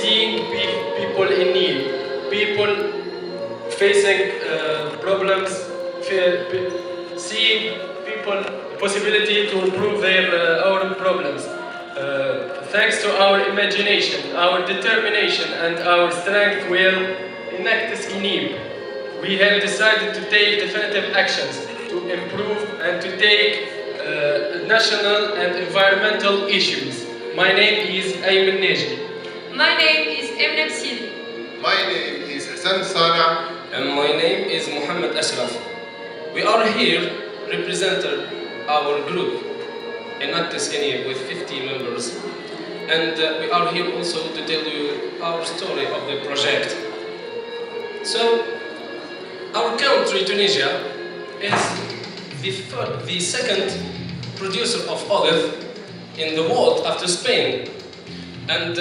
seeing people in need, people facing problems, seeing people possibility to improve their own problems. Thanks to our imagination, our determination, and our strength will Enactus EniB, we have decided to take definitive actions to improve and to take national and environmental issues. My name is Margine. My name is EniB. My name is Hassan Sana. And my name is Muhammad Ashraf. We are here representing our group, Enactus EniB, with 50 members. And we are here also to tell you our story of the project. So, our country, Tunisia, is the second producer of olive in the world after Spain. And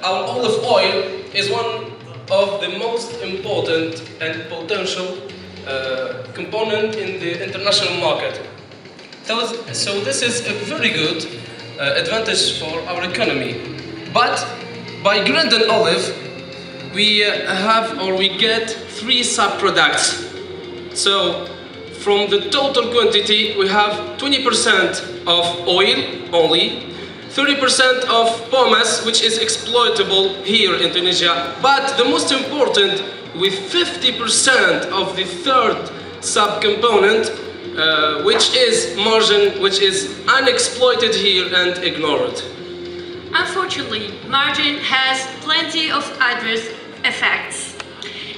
our olive oil is one of the most important and potential component in the international market. So this is a very good advantage for our economy. But by grinding olive, we get 3 sub-products. So from the total quantity, we have 20% of oil only, 30% of pomace, which is exploitable here in Tunisia, but the most important, with 50% of the third subcomponent, which is margine, which is unexploited here and ignored. Unfortunately, margine has plenty of adverse effects.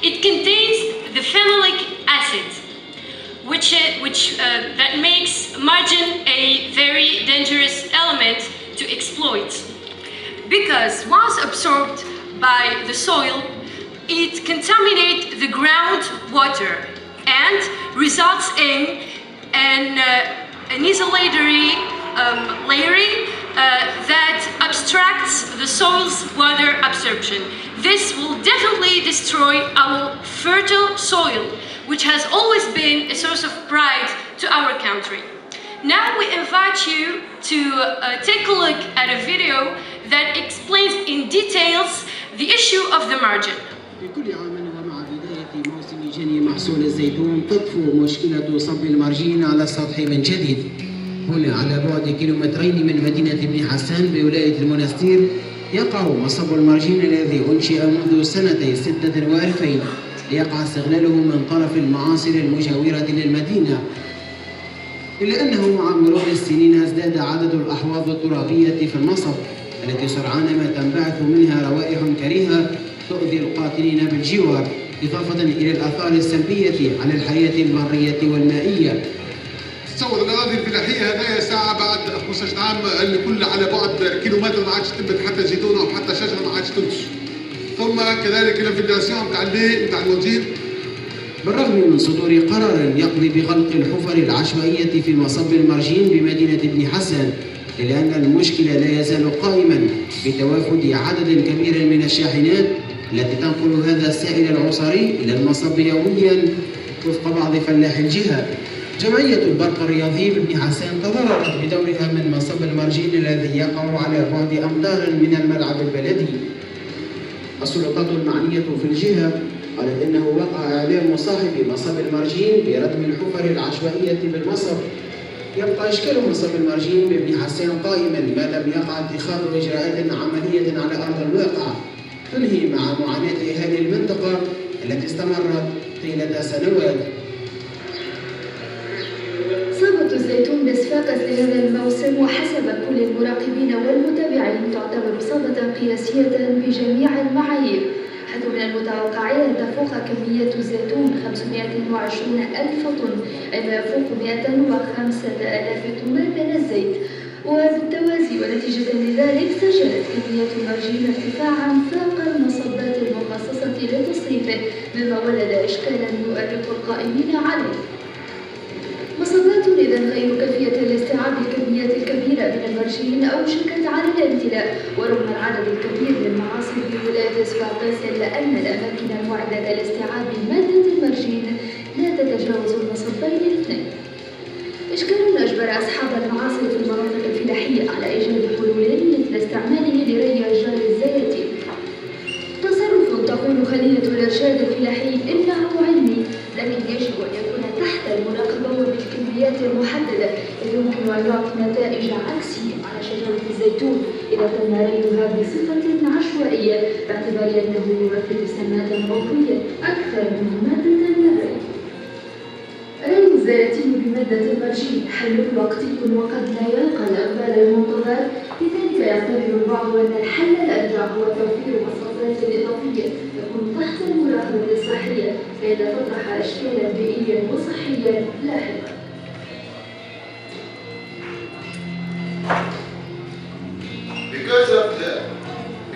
It contains the phenolic acid, that makes margine a very dangerous element to exploit. Because once absorbed by the soil, it contaminates the groundwater and results in an isolatory layering that obstructs the soil's water absorption. This will definitely destroy our fertile soil, which has always been a source of pride to our country. Now we invite you to take a look at a video that explains in details the issue of the margin. بكل عام ومع بداية موسم جني محصول الزيتون تطفو مشكلة صب المارجين على السطح من جديد. هنا على بعد كيلومترين من مدينة بن حسان بولاية المنستير يقع مصب المارجين الذي أنشئ منذ سنتي 26 ليقع استغلاله من طرف المعاصر المجاورة للمدينة. إلا أنه مع مرور السنين ازداد عدد الأحواض الترابية في المصب التي سرعان ما تنبعث منها روائح كريهة تؤذي القاتلين بالجوار، إضافة إلى الآثار السلبية على الحياة البرية والمائية. تصور الأراضي الفلاحية هذايا ساعة بعد 15 عام اللي كل على بعد كيلومتر ما عادش تنبت حتى زيتونة أو حتى شجرة ما عادش تنتج. ثم كذلك الانفلاسيون نتاع الماء نتاع المونتين. بالرغم من صدور قرار يقضي بغلق الحفر العشوائية في مصب المارجين بمدينة بن حسان، إلا أن المشكلة لا يزال قائما بتوافد عدد كبير من الشاحنات التي تنقل هذا السائل العصري إلى المصب يوميا وفق بعض فلاحي الجهة. جمعية البرق الرياضي بن حسان تضررت بدورها من مصب المارجين الذي يقع على بعد أمتار من الملعب البلدي. السلطات المعنية في الجهة قالت إنه وقع إعلام صاحب مصب المارجين بردم الحفر العشوائية بالمصب. يبقى إشكال مصب المارجين بابن حسان قائما ما لم يقع اتخاذ إجراءات عملية على أرض الواقع تنهي مع معاناة أهالي المنطقة التي استمرت طيلة سنوات. صابة الزيتون بصفاقس لهذا الموسم وحسب كل المراقبين والمتابعين تعتبر صابة قياسية بجميع المعايير، حيث من المتوقع أن تفوق كمية الزيتون 520,000 طن، أي ما يفوق 105,000 طن من الزيت. وبالتوازي ونتيجة لذلك سجلت كمية المارجين ارتفاعا فاق المصبات المخصصة لتصريفه، مما ولد إشكالا يؤرق القائمين عليه. مصبات إذن غير كافية لاستيعاب الكميات الكبيرة من المارجين أوشكت على الامتلاء، ورغم العدد الكبير من معاصر ولاية صفاقس إلا أن الأماكن المعدة لاستيعاب مادة المارجين لا تتجاوز المصبين الاثنين. إشكال أجبر أصحاب المعاصر في المناطق الفلاحية على إيجاد حلول مثل استعماله لري أشجار الزيتون. الغذائية باعتبار أنه يمثل سمات عضوية أكثر من مادة الري. ري يتم بمادة المارجين، حل وقتي وقد لا يلقى الإقبال المنتظر، لذلك يعتبر البعض أن الحل الأرجح هو توفير مصادات إضافية تكون تحت المراقبة الصحية كي لا تطرح أشكالا بيئيا وصحيا لاحقا.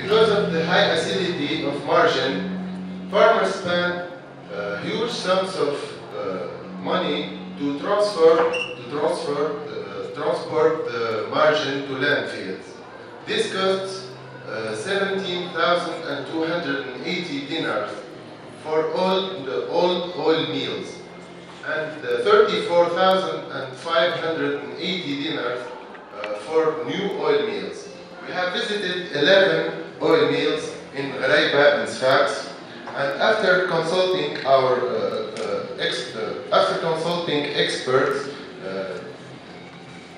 Because of the high acidity of margin, farmers spend huge sums of money to transport the margin to landfills. This costs 17,280 dinars for all the old oil meals and 34,580 dinars for new oil meals. We have visited 11 oil mills in Ghuraiba and Sfax, and after consulting experts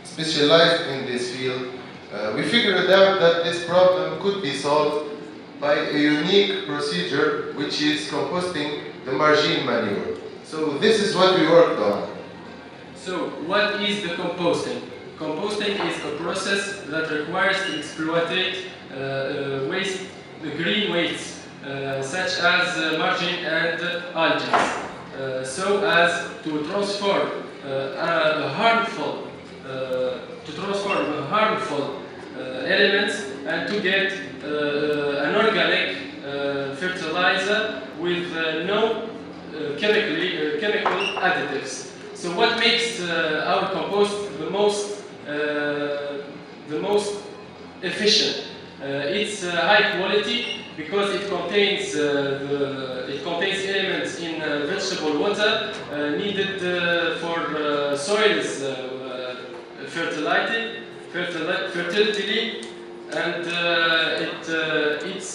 specialized in this field, we figured out that this problem could be solved by a unique procedure, which is composting the margine manure. So this is what we worked on. So what is the composting? Composting is a process that requires to exploit green wastes such as margine and algae, so as to transform harmful elements and to get an organic fertilizer with no chemical additives. So what makes our compost the most efficient? It's high quality because it contains elements in vegetable water needed for soils fertility, and its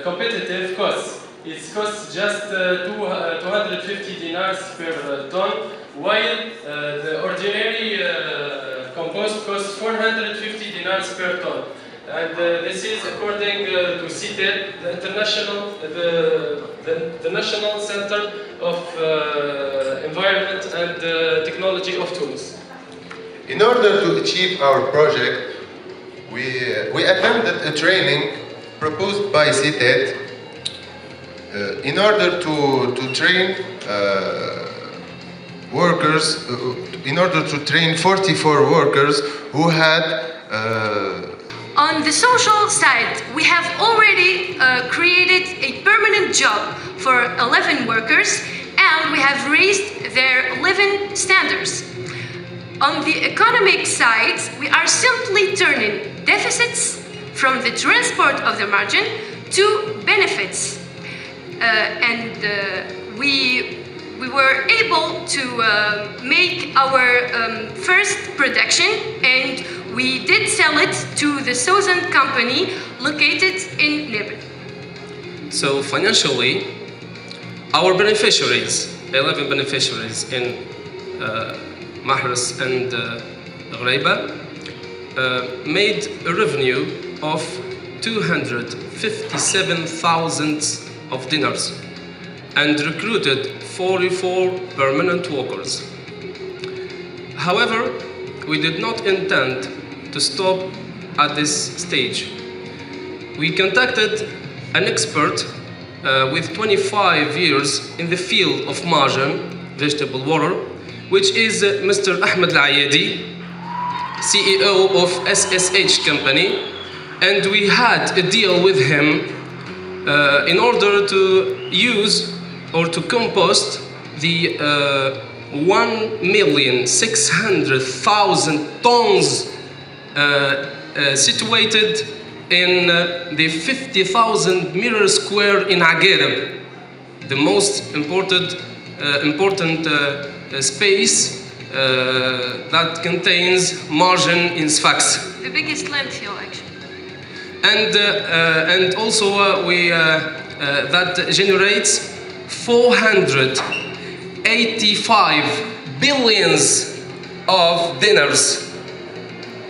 competitive costs. It costs just 250 dinars per ton, while the ordinary compost costs 450 dinars per ton. And this is according to CITED, the National Center of Environment and Technology of Tunis. In order to achieve our project, we attended a training proposed by CITED in order to train workers, in order to train 44 workers who had On the social side, we have already created a permanent job for 11 workers, and we have raised their living standards. On the economic side, we are simply turning deficits from the transport of the margin to benefits. We were able to make our first production, and we did sell it to the southern company located in EniB. So financially, our beneficiaries, 11 beneficiaries in Mahras and Ghuraiba, made a revenue of 257,000 of dinars and recruited 44 permanent workers. However, we did not intend to stop at this stage. We contacted an expert with 25 years in the field of margin, vegetable water, which is Mr. Ahmed Al-Ayadi, CEO of SSH company, and we had a deal with him in order to use or to compost the 1,600,000 tons situated in the 50,000 meter square in Agharab, the most important space that contains margin in Sfax. The biggest landfill, actually. And also that generates 485 billions of dinars.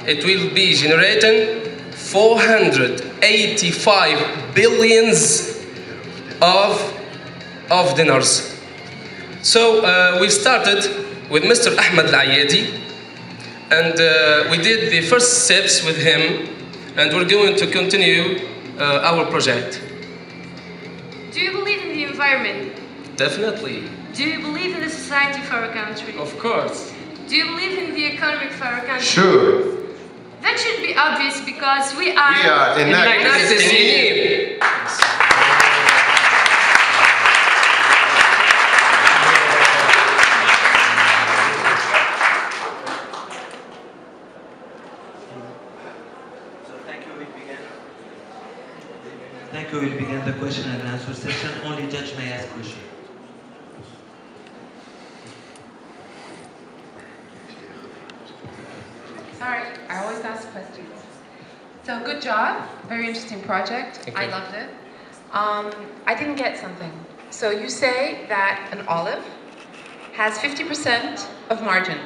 It will be generating 485 85 billions of dinars. So we started with Mr. Ahmed Al-Ayadi, and we did the first steps with him, and we're going to continue our project. Do you believe in the environment? Definitely. Do you believe in the society for our country? Of course. Do you believe in the economic for our country? Sure. That should be obvious because we are Enactus Tunisie. Thank you. We'll begin the question and answer session. Only judge may ask question. Sorry, I always ask questions. So good job, very interesting project. Thank I you. loved it. I didn't get something. So you say that an olive has 50% of margin,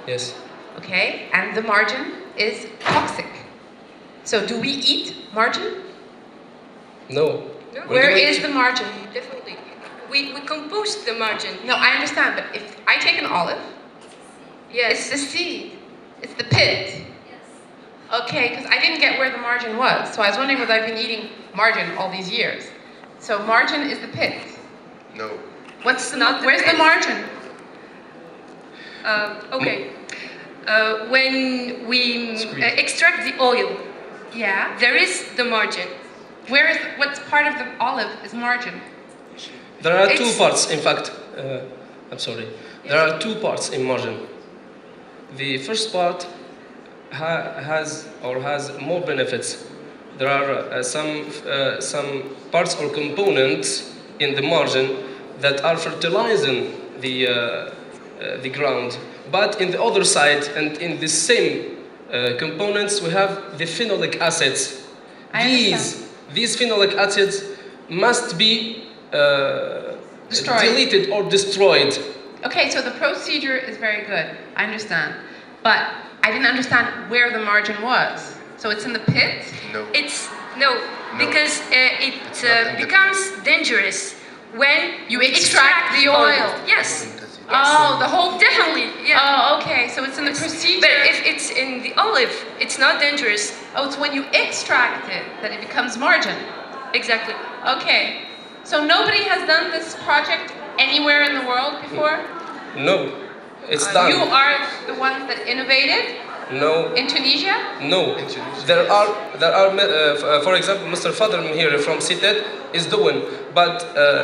Yes. okay? And the margin is toxic. So do we eat margin? No. Where is the margin? definitely. We compost the margin. No, I understand, but if I take an olive, Yes. it's the seed, it's the pit. Okay, because I didn't get where the margin was. So I was wondering whether I've been eating margin all these years. So margin is the pit. No. What's Not the where's pit. the margin? Okay. When we extract the oil, Yeah. there is the margin. What's part of the olive is margin? There are two It's- parts, in fact. I'm sorry. There are two parts in margin. The first part has more benefits. There are some parts or components in the margin that are fertilizing the ground. But in the other side, and in the same components, we have the phenolic acids. I These phenolic acids must be Destroyed. deleted or destroyed. Okay, so the procedure is very good. I understand. But I didn't understand where the margin was. So it's in the pit? No. It's no, because it Not in the- becomes dangerous when You extract the oil. Yes. Oh, the whole Definitely. Yeah. Oh, okay. So it's in the procedure. But if it's in the olive, it's not dangerous. Oh, it's when you extract it that it becomes margin. Exactly. Okay. So nobody has done this project anywhere in the world before? No, it's done. You are the ones that innovated No, in Tunisia? no. There are, for example, Mr. Fadr here from CITED is doing, but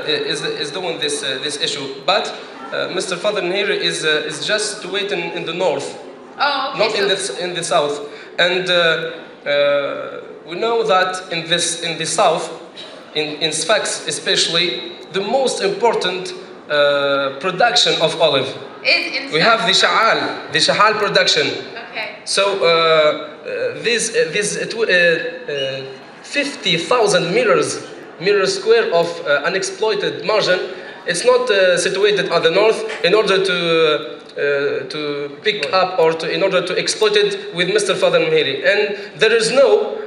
is doing this issue. But Mr. Fadr here is just waiting in the north, Oh, okay. not So in the south. And we know that in the south, in Sfax especially, the most important production of olive. is in We have the sha'al production. Okay. So this 50,000 meters square of unexploited margin. It's not situated at the north in order to pick up or in order to exploit it with Mr. Fadl Mhiri. And there is no,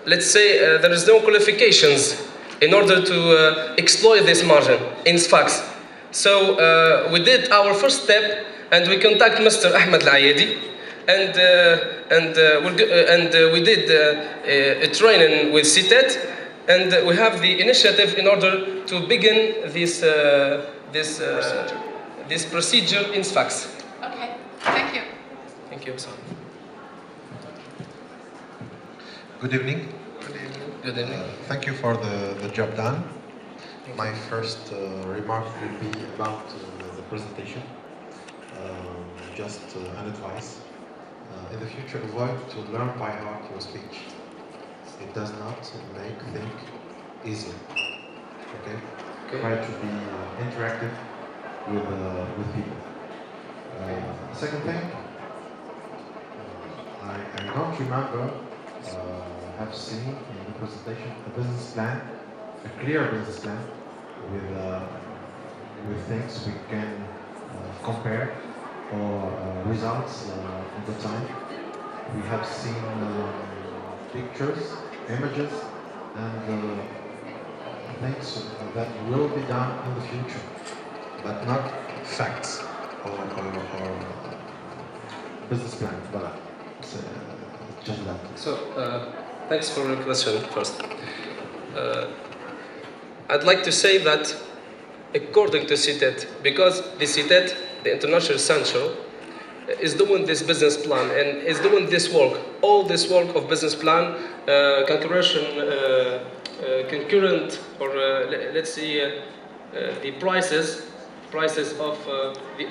let's say, there is no qualifications in order to exploit this margin in Sfax. So we did our first step, and we contact Mr. Ahmed Al-Ayadi, and we did a training with CITED, and we have the initiative in order to begin this procedure in Sfax. Okay. Thank you. Thank you, sir. Good evening. Good evening. Thank you for the job done. My first remark will be about the presentation. Just an advice. In the future, avoid to learn by heart your speech. It does not make think easier. Okay? Try to be interactive with people. Second thing, I don't remember have seen in the presentation a business plan, a clear business plan with things we can compare or results in the time. We have seen pictures images and things that will be done in the future, but not facts or business plan. Voilà. It's just that. So, thanks for your question first. I'd like to say that according to CITET, because the CITET, the International Center, is doing this business plan and is doing this work, all this work of business plan, concurrent, or let's say the prices of the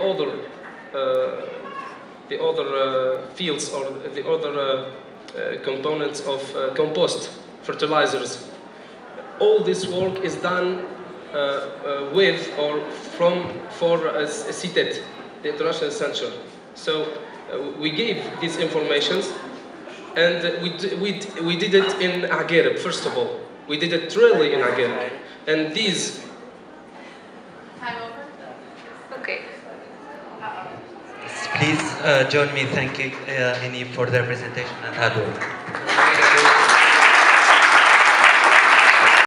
other fields or the other components of compost fertilizers. All this work is done with or for CITET, the International Center. So we gave these informations, and we did it in Agirib, first of all. We did it really in Agirib. And these... Time over? Okay. Please join me thanking EniB for their presentation and hard work.